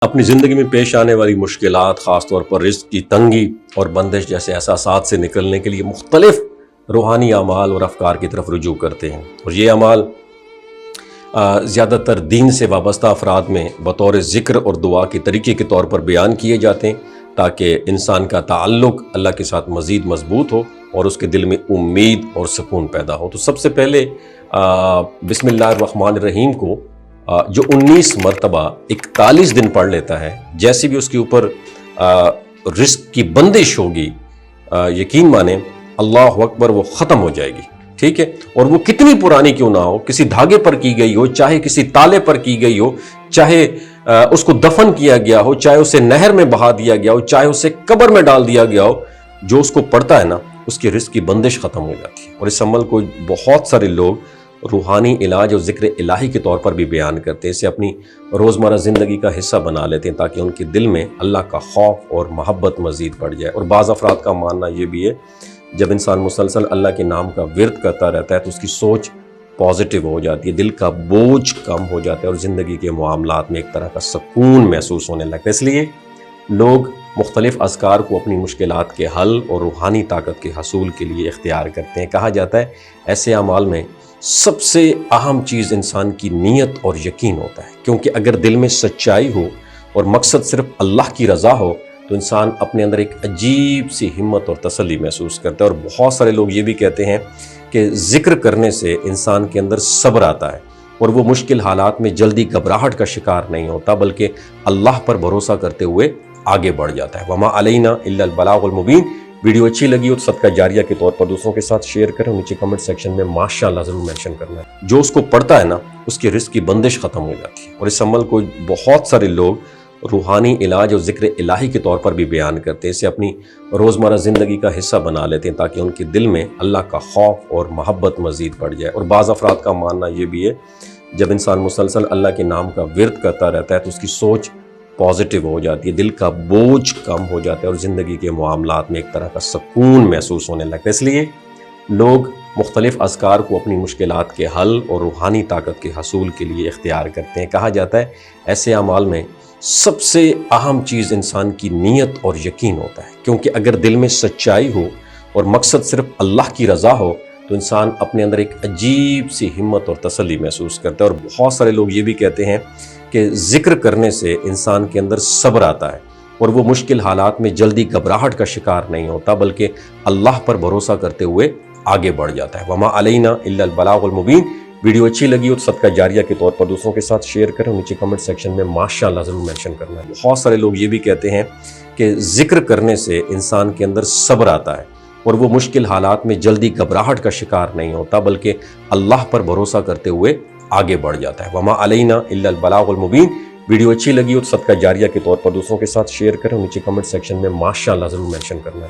اپنی زندگی میں پیش آنے والی مشکلات، خاص طور پر رزق کی تنگی اور بندش جیسے احساسات سے نکلنے کے لیے مختلف روحانی اعمال اور افکار کی طرف رجوع کرتے ہیں، اور یہ اعمال زیادہ تر دین سے وابستہ افراد میں بطور ذکر اور دعا کے طریقے کے طور پر بیان کیے جاتے ہیں تاکہ انسان کا تعلق اللہ کے ساتھ مزید مضبوط ہو اور اس کے دل میں امید اور سکون پیدا ہو۔ تو سب سے پہلے بسم اللہ الرحمن الرحیم کو جو 19 مرتبہ 41 دن پڑھ لیتا ہے، جیسے بھی اس کے اوپر رزق کی بندش ہوگی، یقین مانیں اللہ اکبر، وہ ختم ہو جائے گی، ٹھیک ہے؟ اور وہ کتنی پرانی کیوں نہ ہو، کسی دھاگے پر کی گئی ہو، چاہے کسی تالے پر کی گئی ہو، چاہے اس کو دفن کیا گیا ہو، چاہے اسے نہر میں بہا دیا گیا ہو، چاہے اسے قبر میں ڈال دیا گیا ہو، جو اس کو پڑھتا ہے نا، اس کی رزق کی بندش ختم ہو جاتی ہے۔ اور اس عمل کو بہت سارے لوگ روحانی علاج اور ذکر الہی کے طور پر بھی بیان کرتے ہیں، اسے اپنی روزمرہ زندگی کا حصہ بنا لیتے ہیں تاکہ ان کے دل میں اللہ کا خوف اور محبت مزید بڑھ جائے۔ اور بعض افراد کا ماننا یہ بھی ہے جب انسان مسلسل اللہ کے نام کا ورد کرتا رہتا ہے تو اس کی سوچ پازیٹیو ہو جاتی ہے، دل کا بوجھ کم ہو جاتا ہے اور زندگی کے معاملات میں ایک طرح کا سکون محسوس ہونے لگتا ہے۔ اس لیے لوگ مختلف اذکار کو اپنی مشکلات کے حل اور روحانی طاقت کے حصول کے لیے اختیار کرتے ہیں۔ کہا جاتا ہے ایسے اعمال میں سب سے اہم چیز انسان کی نیت اور یقین ہوتا ہے، کیونکہ اگر دل میں سچائی ہو اور مقصد صرف اللہ کی رضا ہو تو انسان اپنے اندر ایک عجیب سی ہمت اور تسلی محسوس کرتا ہے۔ اور بہت سارے لوگ یہ بھی کہتے ہیں کہ ذکر کرنے سے انسان کے اندر صبر آتا ہے اور وہ مشکل حالات میں جلدی گھبراہٹ کا شکار نہیں ہوتا بلکہ اللہ پر بھروسہ کرتے ہوئے آگے بڑھ جاتا ہے۔ وما علینا الا البلاغ المبین۔ ویڈیو اچھی لگی ہو تو صدقہ جاریہ کے طور پر دوسروں کے ساتھ شیئر کریں، نیچے کمنٹ سیکشن میں ماشاءاللہ ضرور مینشن کرنا ہے۔ جو اس کو پڑھتا ہے نا، اس کی رزق کی بندش ختم ہو جاتی ہے۔ اور اس عمل کو بہت سارے لوگ روحانی علاج اور ذکر الہی کے طور پر بھی بیان کرتے ہیں، اسے اپنی روزمرہ زندگی کا حصہ بنا لیتے ہیں تاکہ ان کے دل میں اللہ کا خوف اور محبت مزید بڑھ جائے۔ اور بعض افراد کا ماننا یہ بھی ہے جب انسان مسلسل اللہ کے نام کا ورد کرتا رہتا ہے تو اس کی سوچ پازیٹیو ہو جاتی ہے، دل کا بوجھ کم ہو جاتا ہے اور زندگی کے معاملات میں ایک طرح کا سکون محسوس ہونے لگتا ہے۔ اس لیے لوگ مختلف اذکار کو اپنی مشکلات کے حل اور روحانی طاقت کے حصول کے لیے اختیار کرتے ہیں۔ کہا جاتا ہے ایسے اعمال میں سب سے اہم چیز انسان کی نیت اور یقین ہوتا ہے، کیونکہ اگر دل میں سچائی ہو اور مقصد صرف اللہ کی رضا ہو تو انسان اپنے اندر ایک عجیب سی ہمت اور تسلی محسوس کرتا ہے۔ اور بہت سارے لوگ یہ بھی کہتے ہیں کہ ذکر کرنے سے انسان کے اندر صبر آتا ہے اور وہ مشکل حالات میں جلدی گھبراہٹ کا شکار نہیں ہوتا بلکہ اللہ پر بھروسہ کرتے ہوئے آگے بڑھ جاتا ہے۔ وما علینا الا البلاغ المبین۔ ویڈیو اچھی لگی ہو تو صدقہ جاریہ کے طور پر دوسروں کے ساتھ شیئر کریں، نیچے کمنٹ سیکشن میں ماشاءاللہ ضرور مینشن کرنا ہے۔ بہت سارے لوگ یہ بھی کہتے ہیں کہ ذکر کرنے سے انسان کے اندر صبر آتا ہے اور وہ مشکل حالات میں جلدی گھبراہٹ کا شکار نہیں ہوتا بلکہ اللہ پر بھروسہ کرتے ہوئے آگے بڑھ جاتا ہے۔ وما علینا الا البلاغ المبین۔ ویڈیو اچھی لگی ہو تو صدقہ جاریہ کے طور پر دوسروں کے ساتھ شیئر کریں، نیچے کمنٹ سیکشن میں ماشاءاللہ ضرور مینشن کرنا ہے۔